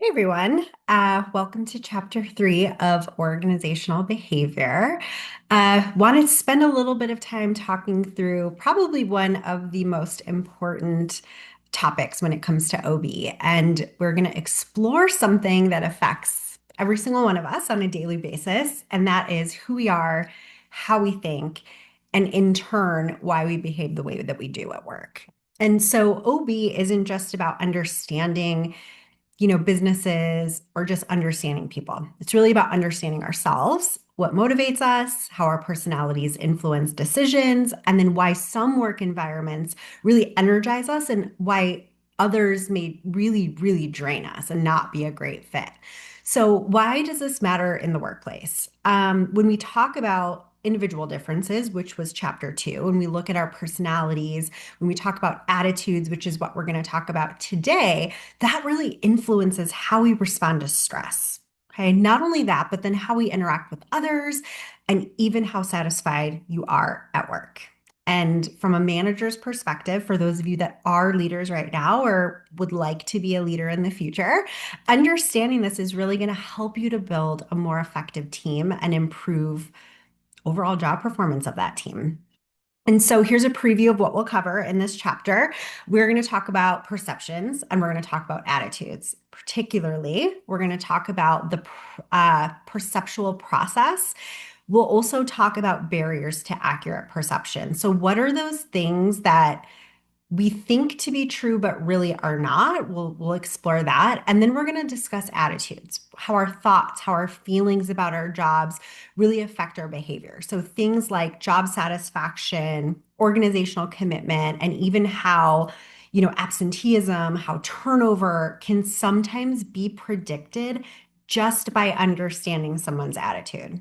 Hey everyone, welcome to chapter 3 of organizational behavior. Wanted to spend a little bit of time talking through probably one of the most important topics when it comes to OB. And we're going to explore something that affects every single one of us on a daily basis, and that is who we are, how we think, and in turn, why we behave the way that we do at work. And so OB isn't just about understanding businesses or just understanding people. It's really about understanding ourselves, what motivates us, how our personalities influence decisions, and then why some work environments really energize us and why others may really, really drain us and not be a great fit. So, why does this matter in the workplace? When we talk about individual differences, which was chapter 2, when we look at our personalities, when we talk about attitudes, which is what we're going to talk about today, that really influences how we respond to stress. Okay, not only that, but then how we interact with others and even how satisfied you are at work. And from a manager's perspective, for those of you that are leaders right now or would like to be a leader in the future, understanding this is really going to help you to build a more effective team and improve overall job performance of that team. And so here's a preview of what we'll cover in this chapter. We're going to talk about perceptions and we're going to talk about attitudes. Particularly, we're going to talk about the perceptual process. We'll also talk about barriers to accurate perception. So, what are those things that we think to be true, but really are not? We'll explore that. And then we're going to discuss attitudes, how our thoughts, how our feelings about our jobs really affect our behavior. So things like job satisfaction, organizational commitment, and even how, absenteeism, how turnover can sometimes be predicted just by understanding someone's attitude.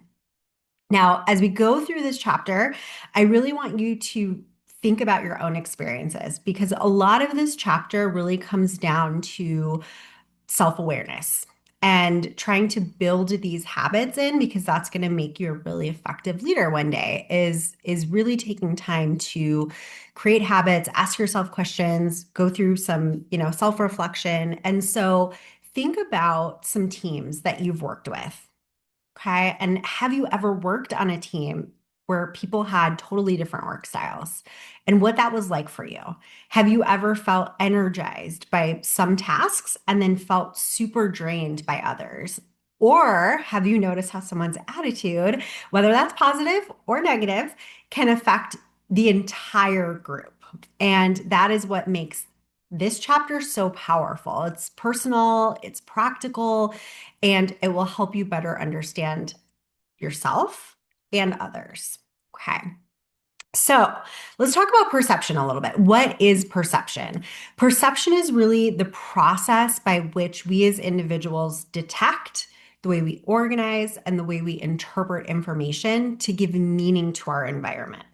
Now, as we go through this chapter, I really want you to think about your own experiences because a lot of this chapter really comes down to self-awareness and trying to build these habits in because that's going to make you a really effective leader one day is really taking time to create habits, ask yourself questions, go through some, self-reflection. And so think about some teams that you've worked with. Okay. And have you ever worked on a team where people had totally different work styles and what that was like for you? Have you ever felt energized by some tasks and then felt super drained by others? Or have you noticed how someone's attitude, whether that's positive or negative, can affect the entire group? And that is what makes this chapter so powerful. It's personal, it's practical, and it will help you better understand yourself and others. Okay. So let's talk about perception a little bit. What is perception? Perception is really the process by which we as individuals detect the way we organize and the way we interpret information to give meaning to our environment.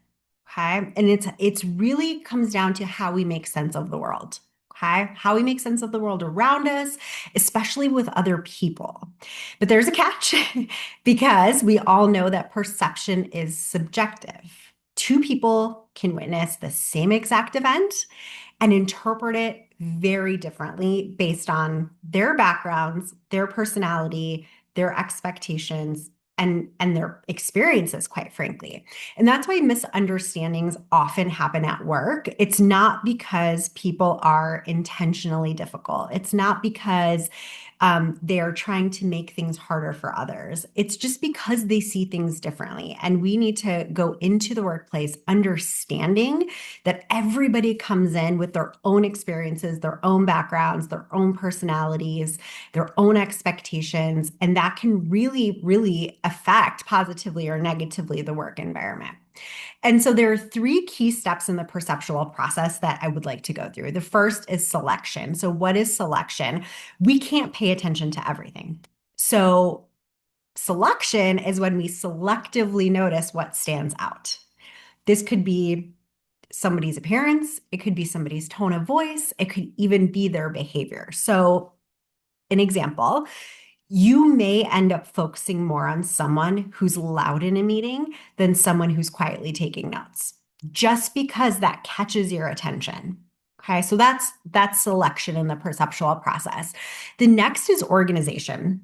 Okay. And it's really comes down to how we make sense of the world. Okay. How we make sense of the world around us, especially with other people. But there's a catch because we all know that perception is subjective. Two people can witness the same exact event and interpret it very differently based on their backgrounds, their personality, their expectations, and their experiences, quite frankly. And that's why misunderstandings often happen at work. It's not because people are intentionally difficult. It's not because they are trying to make things harder for others. It's just because they see things differently. And we need to go into the workplace understanding that everybody comes in with their own experiences, their own backgrounds, their own personalities, their own expectations. And that can really, really affect positively or negatively the work environment. And so there are three key steps in the perceptual process that I would like to go through. The first is selection. So, what is selection? We can't pay attention to everything. So, selection is when we selectively notice what stands out. This could be somebody's appearance, it could be somebody's tone of voice, it could even be their behavior. So, an example, you may end up focusing more on someone who's loud in a meeting than someone who's quietly taking notes, just because that catches your attention. Okay, so that's selection in the perceptual process. The next is organization.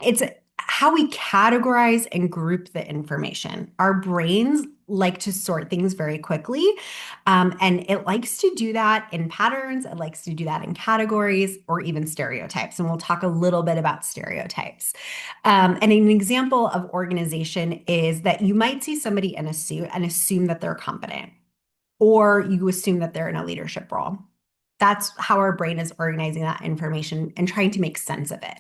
It's how we categorize and group the information. Our brains like to sort things very quickly, and it likes to do that in patterns. It likes to do that in categories or even stereotypes. And we'll talk a little bit about stereotypes. And an example of organization is that you might see somebody in a suit and assume that they're competent, or you assume that they're in a leadership role. That's how our brain is organizing that information and trying to make sense of it.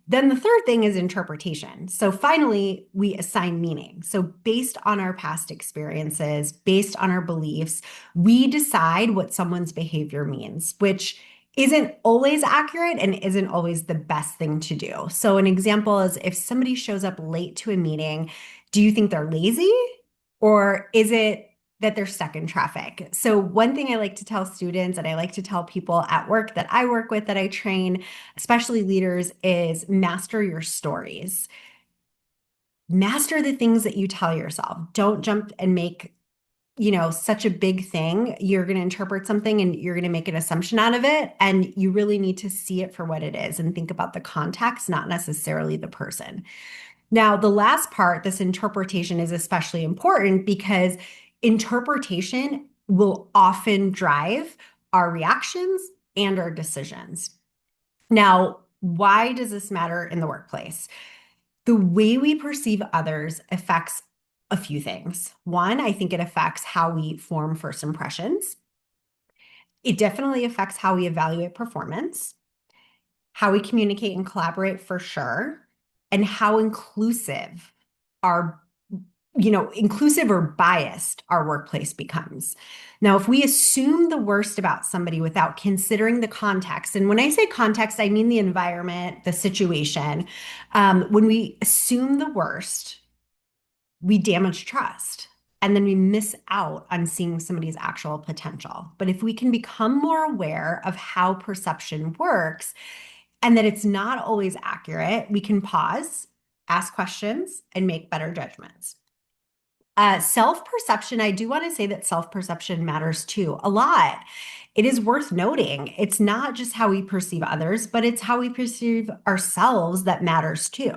Then the third thing is interpretation. So finally, we assign meaning. So based on our past experiences, based on our beliefs, we decide what someone's behavior means, which isn't always accurate and isn't always the best thing to do. So an example is if somebody shows up late to a meeting, do you think they're lazy, or is it that they're stuck in traffic? So one thing I like to tell students, and I like to tell people at work that I work with, that I train, especially leaders, is master your stories. Master the things that you tell yourself. Don't jump and make, such a big thing. You're going to interpret something and you're going to make an assumption out of it. And you really need to see it for what it is and think about the context, not necessarily the person. Now, the last part, this interpretation, is especially important because interpretation will often drive our reactions and our decisions. Now, why does this matter in the workplace? The way we perceive others affects a few things. One, I think it affects how we form first impressions. It definitely affects how we evaluate performance, how we communicate and collaborate for sure, and how our inclusive or biased our workplace becomes. Now, if we assume the worst about somebody without considering the context, and when I say context, I mean the environment, the situation. When we assume the worst, we damage trust. And then we miss out on seeing somebody's actual potential. But if we can become more aware of how perception works and that it's not always accurate, we can pause, ask questions, and make better judgments. Self-perception, I do want to say that self-perception matters too, a lot. It is worth noting. It's not just how we perceive others, but it's how we perceive ourselves that matters too.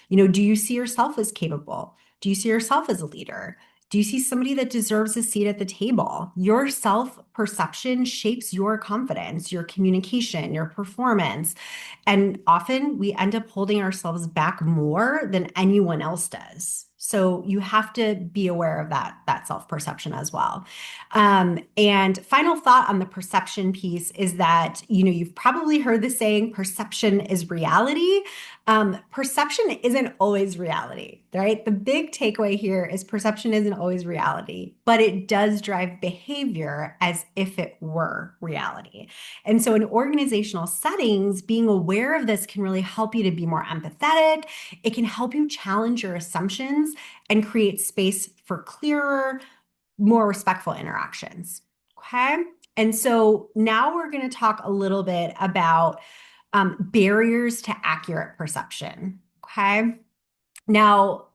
Do you see yourself as capable? Do you see yourself as a leader? Do you see somebody that deserves a seat at the table? Your self-perception shapes your confidence, your communication, your performance. And often we end up holding ourselves back more than anyone else does. So you have to be aware of that self-perception as well. And final thought on the perception piece is that, you've probably heard the saying, perception is reality. Perception isn't always reality, right? The big takeaway here is perception isn't always reality, but it does drive behavior as if it were reality. And so in organizational settings, being aware of this can really help you to be more empathetic. It can help you challenge your assumptions and create space for clearer, more respectful interactions. Okay. And so now we're going to talk a little bit about barriers to accurate perception. Okay. Now,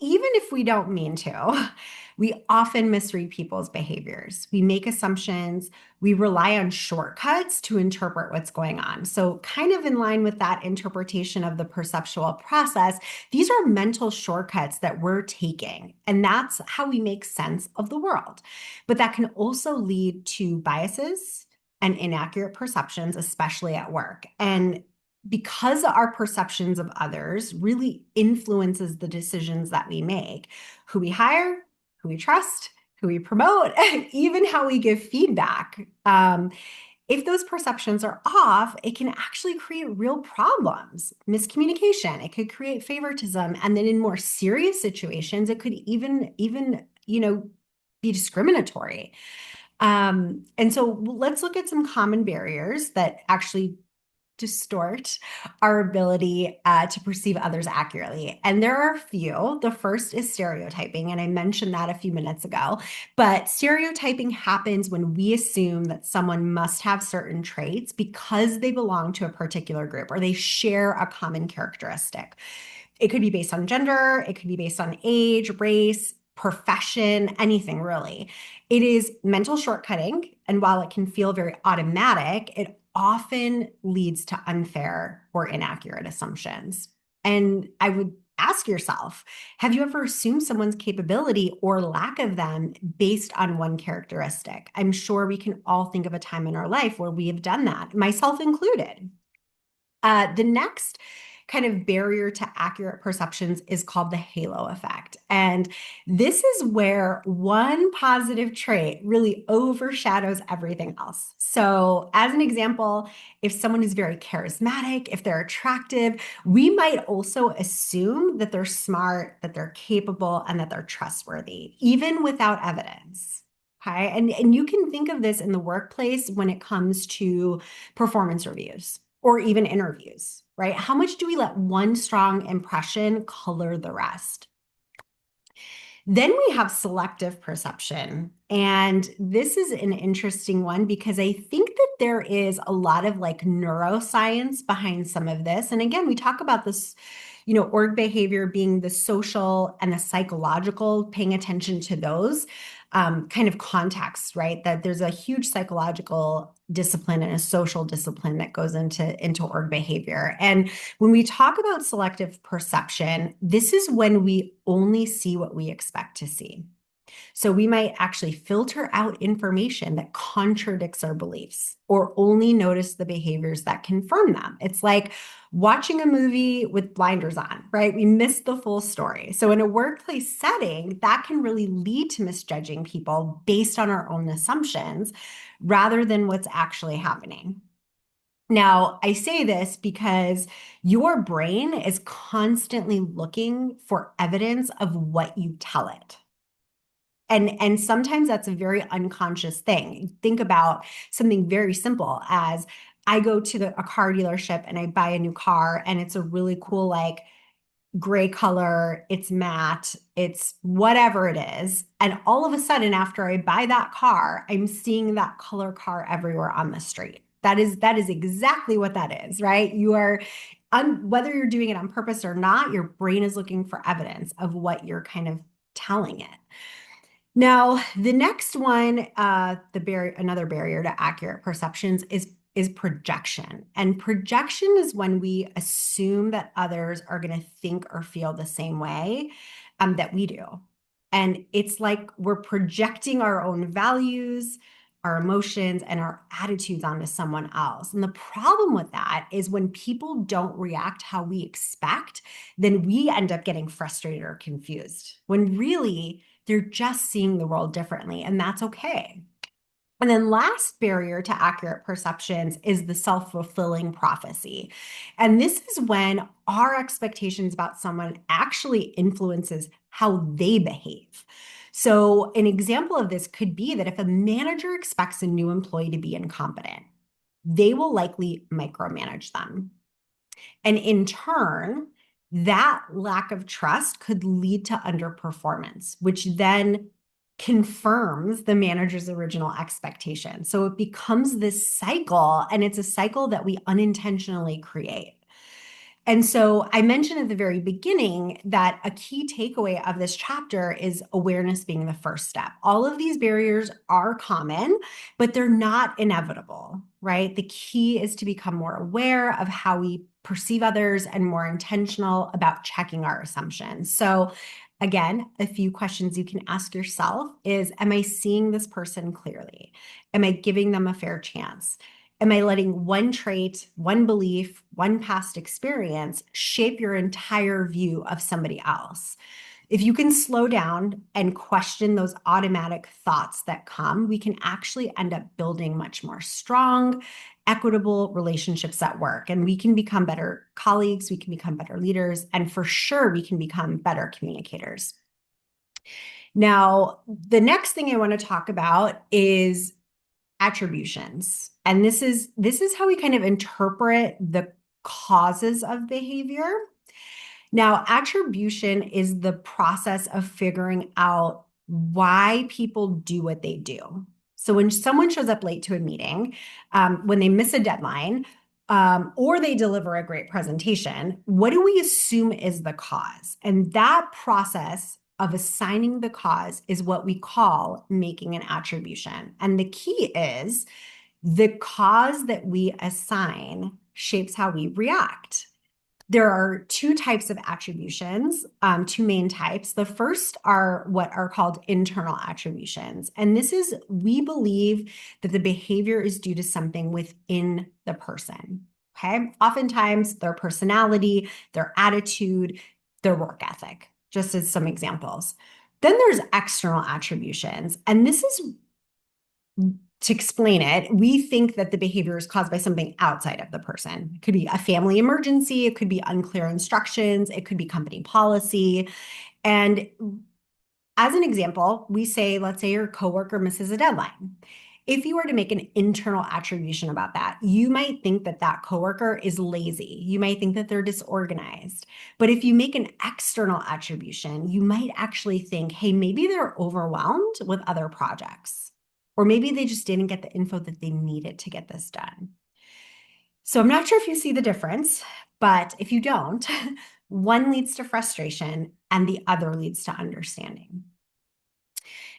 even if we don't mean to, we often misread people's behaviors. We make assumptions. We rely on shortcuts to interpret what's going on. So, kind of in line with that interpretation of the perceptual process, these are mental shortcuts that we're taking, and that's how we make sense of the world. But that can also lead to biases and inaccurate perceptions, especially at work. And because our perceptions of others really influences the decisions that we make, who we hire, who we trust, who we promote, even how we give feedback. If those perceptions are off, it can actually create real problems, miscommunication. It could create favoritism. And then in more serious situations, it could even be discriminatory. And so let's look at some common barriers that actually distort our ability to perceive others accurately. And there are a few. The first is stereotyping, and I mentioned that a few minutes ago. But stereotyping happens when we assume that someone must have certain traits because they belong to a particular group or they share a common characteristic. It could be based on gender, it could be based on age, race, profession, anything really. It is mental shortcutting. And while it can feel very automatic, it often leads to unfair or inaccurate assumptions. And I would ask yourself, have you ever assumed someone's capability or lack of them based on one characteristic? I'm sure we can all think of a time in our life where we have done that, myself included. The next kind of barrier to accurate perceptions is called the halo effect. And this is where one positive trait really overshadows everything else. So, as an example, if someone is very charismatic, if they're attractive, we might also assume that they're smart, that they're capable, and that they're trustworthy, even without evidence. Okay. And you can think of this in the workplace when it comes to performance reviews or even interviews, right? How much do we let one strong impression color the rest? Then we have selective perception. And this is an interesting one because I think that there is a lot of like neuroscience behind some of this. And again, we talk about this, org behavior being the social and the psychological, paying attention to those kind of contexts, right? That there's a huge psychological discipline and a social discipline that goes into org behavior. And when we talk about selective perception, this is when we only see what we expect to see. So we might actually filter out information that contradicts our beliefs or only notice the behaviors that confirm them. It's like watching a movie with blinders on, right? We miss the full story. So in a workplace setting, that can really lead to misjudging people based on our own assumptions rather than what's actually happening. Now, I say this because your brain is constantly looking for evidence of what you tell it. And sometimes that's a very unconscious thing. Think about something very simple as I go to a car dealership and I buy a new car and it's a really cool, like gray color, it's matte, it's whatever it is. And all of a sudden, after I buy that car, I'm seeing that color car everywhere on the street. That is exactly what that is, right? You are whether you're doing it on purpose or not, your brain is looking for evidence of what you're kind of telling it. Now, the next one, another barrier to accurate perceptions is projection. And projection is when we assume that others are going to think or feel the same way that we do. And it's like we're projecting our own values, our emotions, and our attitudes onto someone else. And the problem with that is when people don't react how we expect, then we end up getting frustrated or confused when really they're just seeing the world differently, and that's okay. And then last barrier to accurate perceptions is the self-fulfilling prophecy. And this is when our expectations about someone actually influences how they behave. So an example of this could be that if a manager expects a new employee to be incompetent, they will likely micromanage them. And in turn, that lack of trust could lead to underperformance, which then confirms the manager's original expectation. So it becomes this cycle, and it's a cycle that we unintentionally create. And so I mentioned at the very beginning that a key takeaway of this chapter is awareness being the first step. All of these barriers are common, but they're not inevitable, right? The key is to become more aware of how we perceive others and more intentional about checking our assumptions. So again, a few questions you can ask yourself is, am I seeing this person clearly? Am I giving them a fair chance? Am I letting one trait, one belief, one past experience shape your entire view of somebody else? If you can slow down and question those automatic thoughts that come, we can actually end up building much more strong, equitable relationships at work. And we can become better colleagues, we can become better leaders, and for sure, we can become better communicators. Now, the next thing I want to talk about is attributions. And this is how we kind of interpret the causes of behavior. Now, attribution is the process of figuring out why people do what they do. So when someone shows up late to a meeting, when they miss a deadline, or they deliver a great presentation, what do we assume is the cause? And that process of assigning the cause is what we call making an attribution. And the key is the cause that we assign shapes how we react. There are two types of attributions, two main types. The first are what are called internal attributions. And this is, we believe that the behavior is due to something within the person. Okay. Oftentimes their personality, their attitude, their work ethic, just as some examples. Then there's external attributions. And this is, to explain it, we think that the behavior is caused by something outside of the person. It could be a family emergency, it could be unclear instructions, it could be company policy. And as an example, we say, let's say your coworker misses a deadline. If you were to make an internal attribution about that, you might think that that coworker is lazy. You might think that they're disorganized. But if you make an external attribution, you might actually think, hey, maybe they're overwhelmed with other projects. Or maybe they just didn't get the info that they needed to get this done. So I'm not sure if you see the difference, but if you don't, one leads to frustration and the other leads to understanding.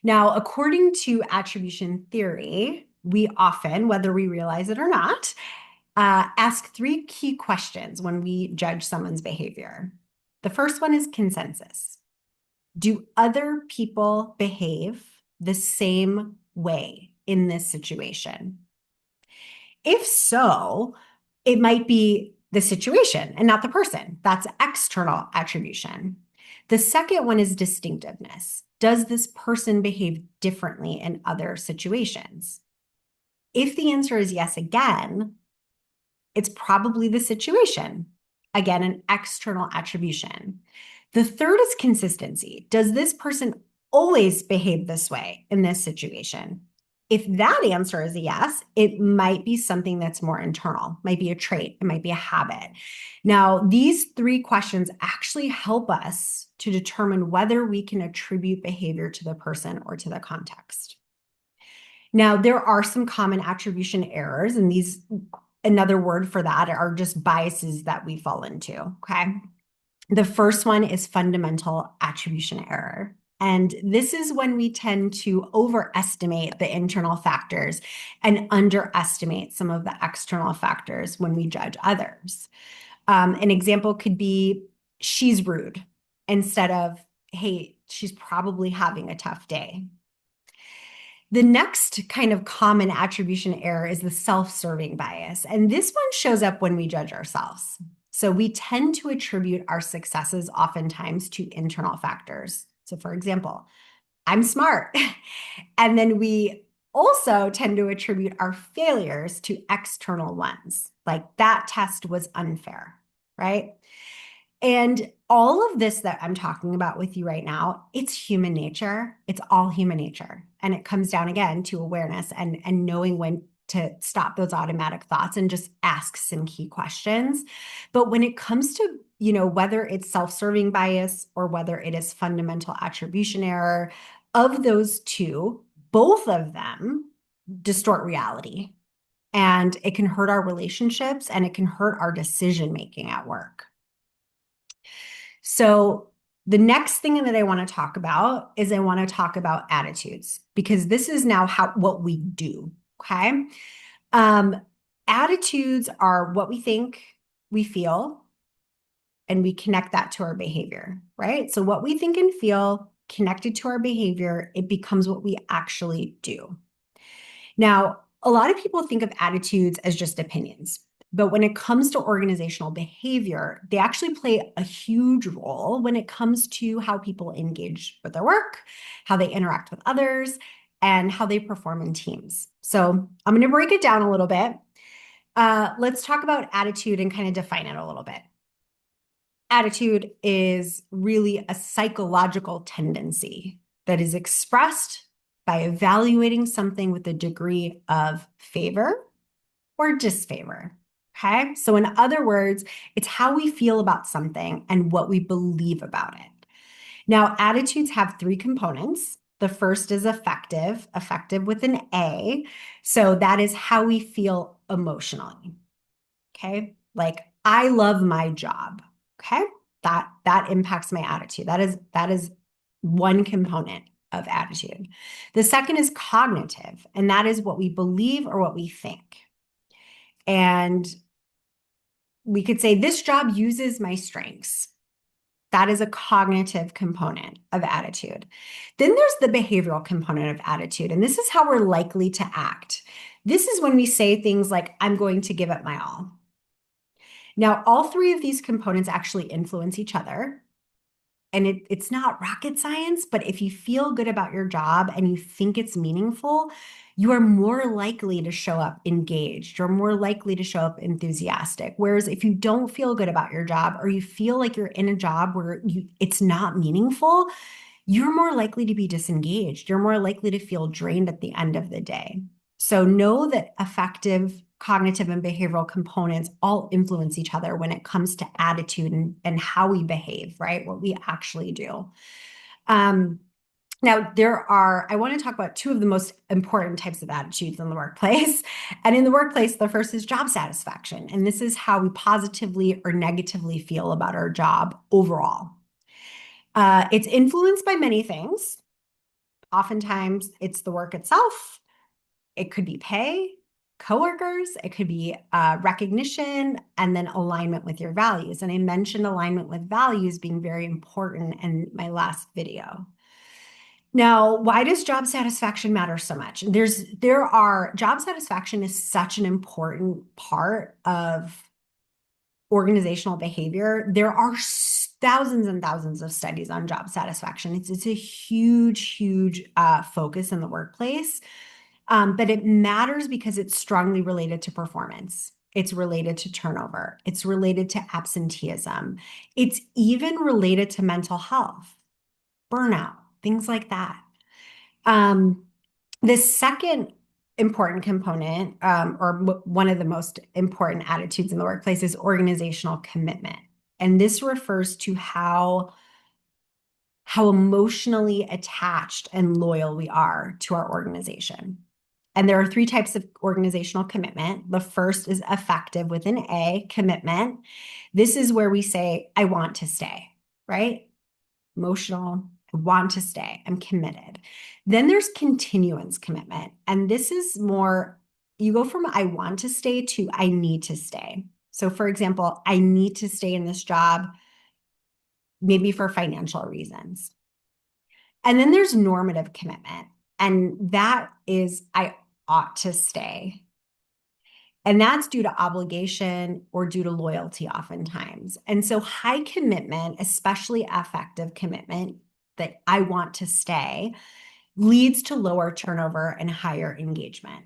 Now, according to attribution theory, we often, whether we realize it or not, ask three key questions when we judge someone's behavior. The first one is consensus. Do other people behave the same way in this situation? If so, it might be the situation and not the person. That's external attribution. The second one is distinctiveness. Does this person behave differently in other situations? If the answer is yes again, it's probably the situation. Again, an external attribution. The third is consistency. Does this person always behave this way in this situation? If that answer is a yes, it might be something that's more internal, might be a trait, it might be a habit. Now, these three questions actually help us to determine whether we can attribute behavior to the person or to the context. Now, there are some common attribution errors, and these, another word for that, are just biases that we fall into, okay? The first one is fundamental attribution error. And this is when we tend to overestimate the internal factors and underestimate some of the external factors when we judge others. An example could be, she's rude, instead of, hey, she's probably having a tough day. The next kind of common attribution error is the self-serving bias. And this one shows up when we judge ourselves. So we tend to attribute our successes oftentimes to internal factors. So for example, I'm smart. And then we also tend to attribute our failures to external ones, like that test was unfair, right? And all of this that I'm talking about with you right now, it's human nature. It's all human nature. And it comes down again to awareness and knowing when to stop those automatic thoughts and just ask some key questions. But when it comes to, whether it's self-serving bias or whether it is fundamental attribution error, of those two, both of them distort reality. And it can hurt our relationships and it can hurt our decision-making at work. So the next thing that I want to talk about is I want to talk about attitudes, because this is now what we do, okay? Attitudes are what we think, we feel, and we connect that to our behavior, right? So what we think and feel connected to our behavior, it becomes what we actually do. Now, a lot of people think of attitudes as just opinions. But when it comes to organizational behavior, they actually play a huge role when it comes to how people engage with their work, how they interact with others, and how they perform in teams. So I'm going to break it down a little bit. Let's talk about attitude and kind of define it a little bit. Attitude is really a psychological tendency that is expressed by evaluating something with a degree of favor or disfavor. Okay, so in other words, it's how we feel about something and what we believe about it. Now, attitudes have three components. The first is affective with an A. So that is how we feel emotionally. Okay, like I love my job. Okay, that impacts my attitude. That is one component of attitude. The second is cognitive, and that is what we believe or what we think. And we could say this job uses my strengths. That is a cognitive component of attitude. Then there's the behavioral component of attitude, and this is how we're likely to act. This is when we say things like, I'm going to give it my all. Now, all three of these components actually influence each other. And it's not rocket science, but if you feel good about your job and you think it's meaningful, you are more likely to show up engaged. You're more likely to show up enthusiastic. Whereas if you don't feel good about your job or you feel like you're in a job where it's not meaningful, you're more likely to be disengaged. You're more likely to feel drained at the end of the day. So know that affective, cognitive, and behavioral components all influence each other when it comes to attitude and how we behave, right? What we actually do. Now, I want to talk about two of the most important types of attitudes in the workplace. And in the workplace, the first is job satisfaction. And this is how we positively or negatively feel about our job overall. It's influenced by many things. Oftentimes, it's the work itself. It could be pay, coworkers, it could be recognition, and then alignment with your values. And I mentioned alignment with values being very important in my last video. Now, why does job satisfaction matter so much? Job satisfaction is such an important part of organizational behavior. There are thousands and thousands of studies on job satisfaction. It's a huge focus in the workplace. But it matters because it's strongly related to performance. It's related to turnover. It's related to absenteeism. It's even related to mental health, burnout, things like that. The second important component, or one of the most important attitudes in the workplace, is organizational commitment. And this refers to how emotionally attached and loyal we are to our organization. And there are three types of organizational commitment. The first is effective with an A, commitment. This is where we say, I want to stay, right? Emotional, I want to stay, I'm committed. Then there's continuance commitment. And this is more, you go from I want to stay to I need to stay. So for example, I need to stay in this job, maybe for financial reasons. And then there's normative commitment. And that is, I ought to stay. And that's due to obligation or due to loyalty oftentimes. And so high commitment, especially effective commitment, that I want to stay, leads to lower turnover and higher engagement.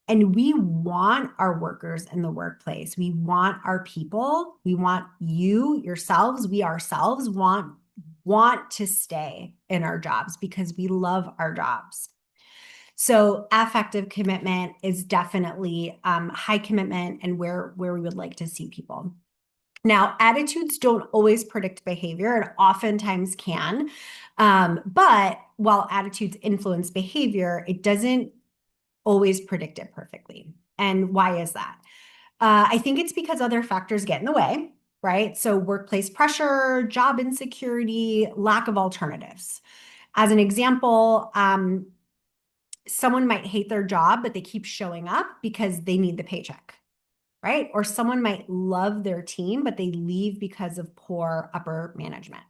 And we want our workers in the workplace. We want our people. We want you, yourselves, we ourselves want to stay in our jobs because we love our jobs. So affective commitment is definitely high commitment and where we would like to see people. Now, attitudes don't always predict behavior, and oftentimes can. But while attitudes influence behavior, it doesn't always predict it perfectly. And why is that? I think it's because other factors get in the way, right? So workplace pressure, job insecurity, lack of alternatives. As an example, someone might hate their job, but they keep showing up because they need the paycheck, right? Or someone might love their team, but they leave because of poor upper management.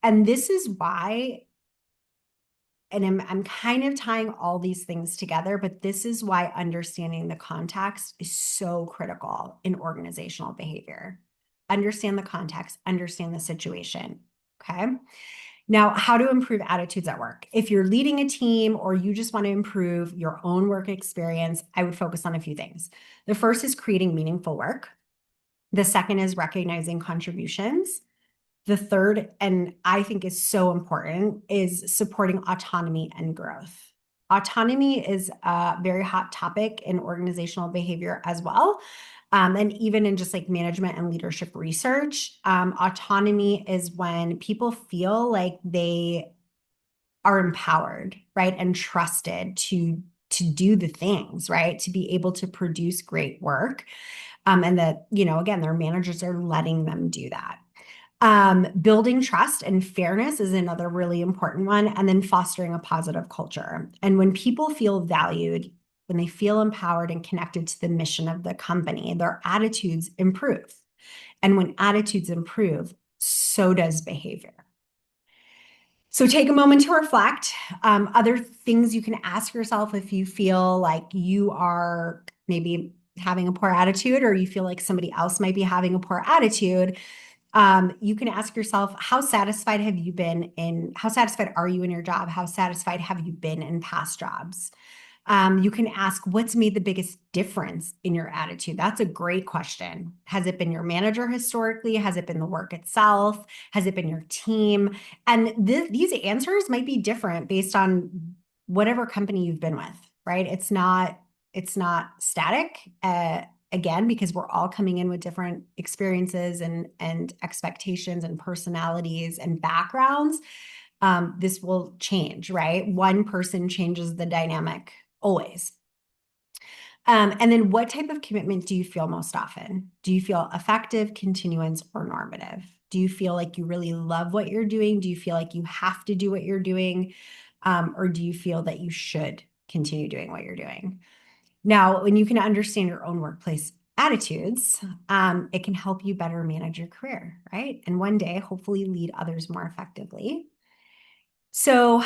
And this is why, and I'm kind of tying all these things together, but this is why understanding the context is so critical in organizational behavior. Understand the context, understand the situation, okay? Now, how to improve attitudes at work. If you're leading a team or you just want to improve your own work experience, I would focus on a few things. The first is creating meaningful work. The second is recognizing contributions. The third, and I think is so important, is supporting autonomy and growth. Autonomy is a very hot topic in organizational behavior as well. And even in just like management and leadership research, autonomy is when people feel like they are empowered, right? And trusted to do the things, right? To be able to produce great work. And that, again, their managers are letting them do that. Building trust and fairness is another really important one, and then fostering a positive culture. And when people feel valued, when they feel empowered and connected to the mission of the company, their attitudes improve. And when attitudes improve, so does behavior. So take a moment to reflect. Other things you can ask yourself if you feel like you are maybe having a poor attitude, or you feel like somebody else might be having a poor attitude. You can ask yourself, how satisfied are you in your job? How satisfied have you been in past jobs? You can ask, what's made the biggest difference in your attitude? That's a great question. Has it been your manager historically? Has it been the work itself? Has it been your team? And these answers might be different based on whatever company you've been with, right? It's not static. Again, because we're all coming in with different experiences and expectations and personalities and backgrounds. This will change, right? One person changes the dynamic always. And then what type of commitment do you feel most often? Do you feel effective, continuance, or normative? Do you feel like you really love what you're doing? Do you feel like you have to do what you're doing? Or do you feel that you should continue doing what you're doing? Now, when you can understand your own workplace attitudes, it can help you better manage your career, right? And one day, hopefully, lead others more effectively. So,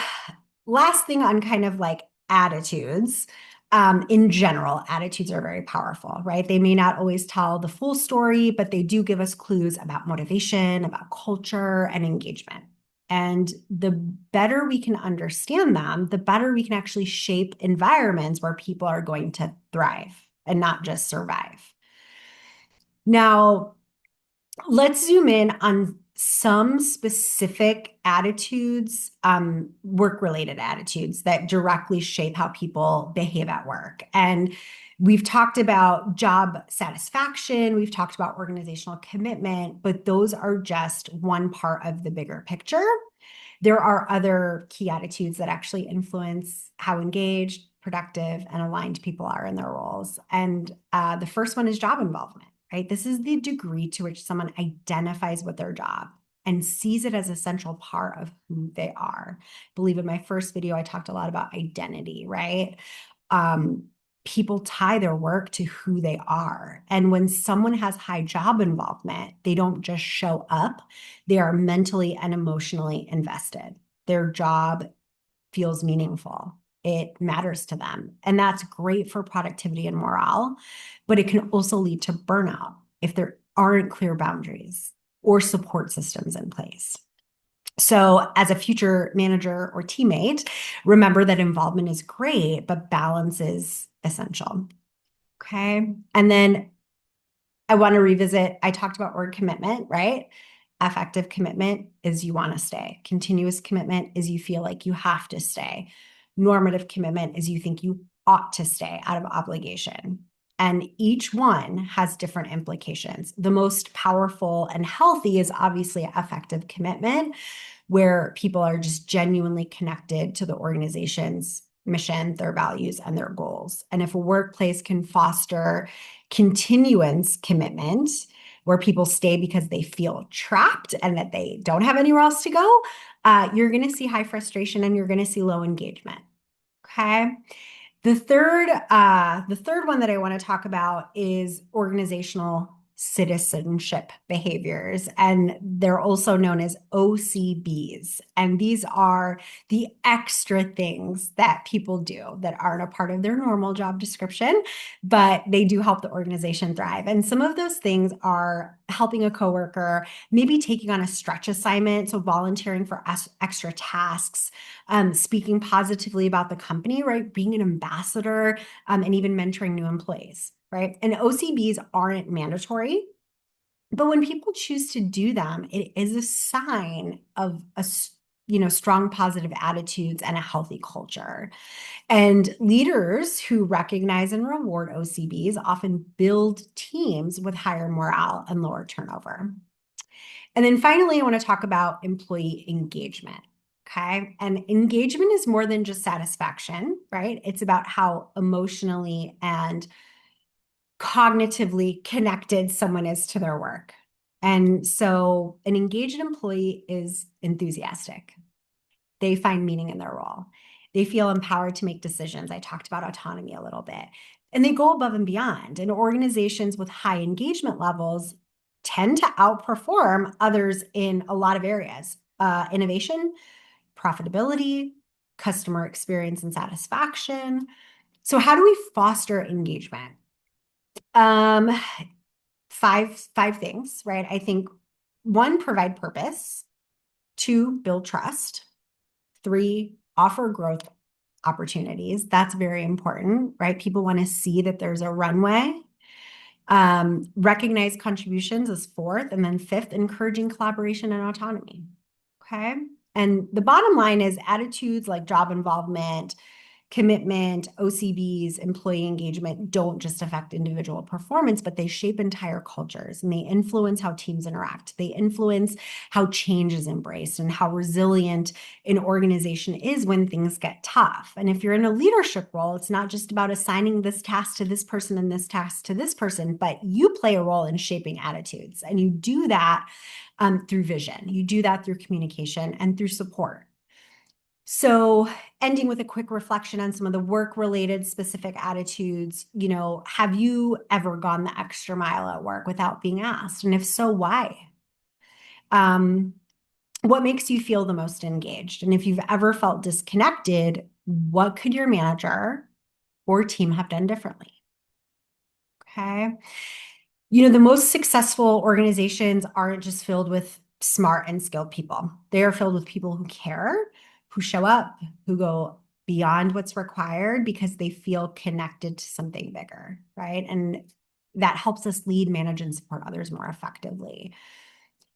last thing on kind of like attitudes. In general, attitudes are very powerful, right? They may not always tell the full story, but they do give us clues about motivation, about culture, and engagement. And the better we can understand them, the better we can actually shape environments where people are going to thrive and not just survive. Now, let's zoom in on some specific attitudes, work-related attitudes that directly shape how people behave at work. And we've talked about job satisfaction, we've talked about organizational commitment, but those are just one part of the bigger picture. There are other key attitudes that actually influence how engaged, productive, and aligned people are in their roles. And the first one is job involvement. Right? This is the degree to which someone identifies with their job and sees it as a central part of who they are. I believe in my first video, I talked a lot about identity, right? People tie their work to who they are. And when someone has high job involvement, they don't just show up, they are mentally and emotionally invested. Their job feels meaningful. It matters to them. And that's great for productivity and morale, but it can also lead to burnout if there aren't clear boundaries or support systems in place. So, as a future manager or teammate, remember that involvement is great, but balance is essential. Okay. And then I want to revisit, I talked about word commitment, right? Effective commitment is you want to stay. Continuous commitment is you feel like you have to stay. Normative commitment is you think you ought to stay out of obligation. And each one has different implications. The most powerful and healthy is obviously effective commitment, where people are just genuinely connected to the organization's mission, their values, and their goals. And if a workplace can foster continuance commitment, where people stay because they feel trapped and that they don't have anywhere else to go, you're going to see high frustration and you're going to see low engagement. Okay. The third one that I want to talk about is organizational citizenship behaviors, and they're also known as OCBs. And these are the extra things that people do that aren't a part of their normal job description, but they do help the organization thrive. And some of those things are helping a coworker, maybe taking on a stretch assignment, so volunteering for extra tasks, speaking positively about the company, right? Being an ambassador, and even mentoring new employees, right? And OCBs aren't mandatory, but when people choose to do them, it is a sign of strong positive attitudes and a healthy culture. And leaders who recognize and reward OCBs often build teams with higher morale and lower turnover. And then finally, I want to talk about employee engagement. Okay. And engagement is more than just satisfaction, right? It's about how emotionally and cognitively connected someone is to their work. And so an engaged employee is enthusiastic. They find meaning in their role. They feel empowered to make decisions. I talked about autonomy a little bit. And they go above and beyond. And organizations with high engagement levels tend to outperform others in a lot of areas: innovation, profitability, customer experience and satisfaction. So, how do we foster engagement? Um, five things, right? I think one, provide purpose. Two, build trust. Three, offer growth opportunities. That's very important, right? People want to see that there's a runway. Recognize contributions as fourth. And then fifth, encouraging collaboration and autonomy. Okay. And the bottom line is attitudes like job involvement, commitment, OCBs, employee engagement don't just affect individual performance, but they shape entire cultures and they influence how teams interact. They influence how change is embraced and how resilient an organization is when things get tough. And if you're in a leadership role, it's not just about assigning this task to this person and this task to this person, but you play a role in shaping attitudes. And you do that through vision. You do that through communication and through support. So, ending with a quick reflection on some of the work-related specific attitudes, have you ever gone the extra mile at work without being asked? And if so, why? Um, what makes you feel the most engaged? And if you've ever felt disconnected, what could your manager or team have done differently? Okay. The most successful organizations aren't just filled with smart and skilled people. They are filled with people who care, who show up, who go beyond what's required because they feel connected to something bigger, right? And that helps us lead, manage, and support others more effectively.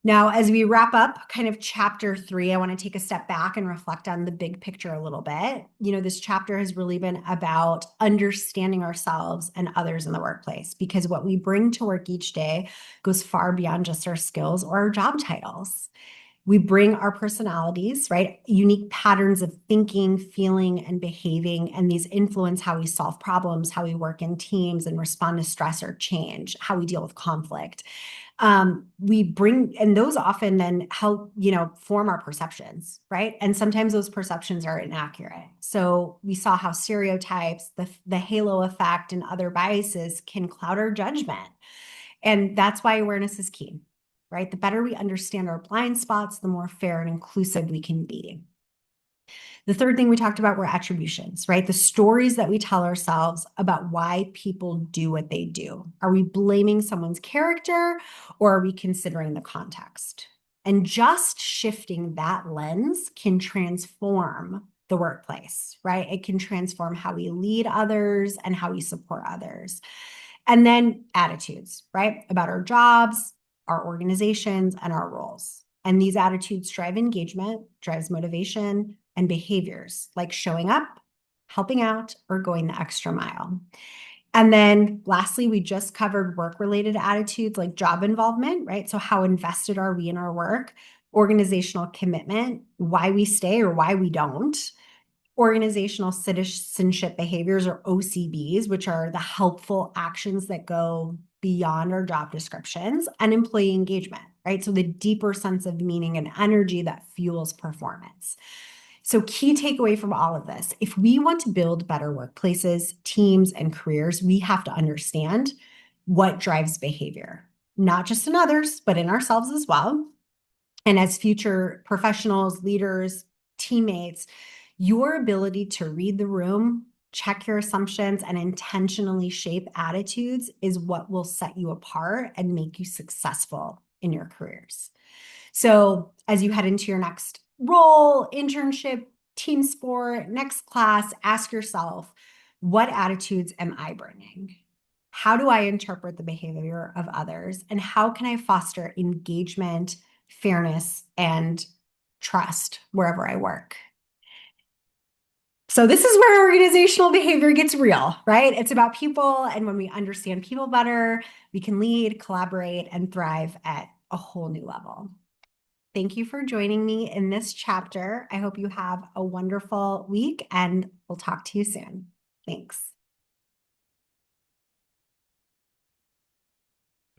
Now, as we wrap up kind of chapter 3, I want to take a step back and reflect on the big picture a little bit. This chapter has really been about understanding ourselves and others in the workplace, because what we bring to work each day goes far beyond just our skills or our job titles. We bring our personalities, right? Unique patterns of thinking, feeling, and behaving, and these influence how we solve problems, how we work in teams and respond to stress or change, how we deal with conflict. We bring, and those often then help, form our perceptions, right? And sometimes those perceptions are inaccurate. So we saw how stereotypes, the halo effect, and other biases can cloud our judgment. And that's why awareness is key, right? The better we understand our blind spots, the more fair and inclusive we can be. The third thing we talked about were attributions, right? The stories that we tell ourselves about why people do what they do. Are we blaming someone's character, or are we considering the context? And just shifting that lens can transform the workplace, right? It can transform how we lead others and how we support others. And then attitudes, right? About our jobs, our organizations, and our roles. And these attitudes drive engagement, drives motivation, and behaviors like showing up, helping out, or going the extra mile. And then lastly, we just covered work-related attitudes like job involvement, right? So how invested are we in our work? Organizational commitment, why we stay or why we don't. Organizational citizenship behaviors, or OCBs, which are the helpful actions that go beyond our job descriptions. And employee engagement, right? So the deeper sense of meaning and energy that fuels performance. So key takeaway from all of this: if we want to build better workplaces, teams, and careers, we have to understand what drives behavior, not just in others, but in ourselves as well. And as future professionals, leaders, teammates, your ability to read the room, check your assumptions, and intentionally shape attitudes is what will set you apart and make you successful in your careers. So as you head into your next role, internship, team sport, next class, ask yourself, what attitudes am I bringing? How do I interpret the behavior of others? And how can I foster engagement, fairness, and trust wherever I work? So this is where organizational behavior gets real, right? It's about people. And when we understand people better, we can lead, collaborate, and thrive at a whole new level. Thank you for joining me in this chapter. I hope you have a wonderful week, and we'll talk to you soon. Thanks.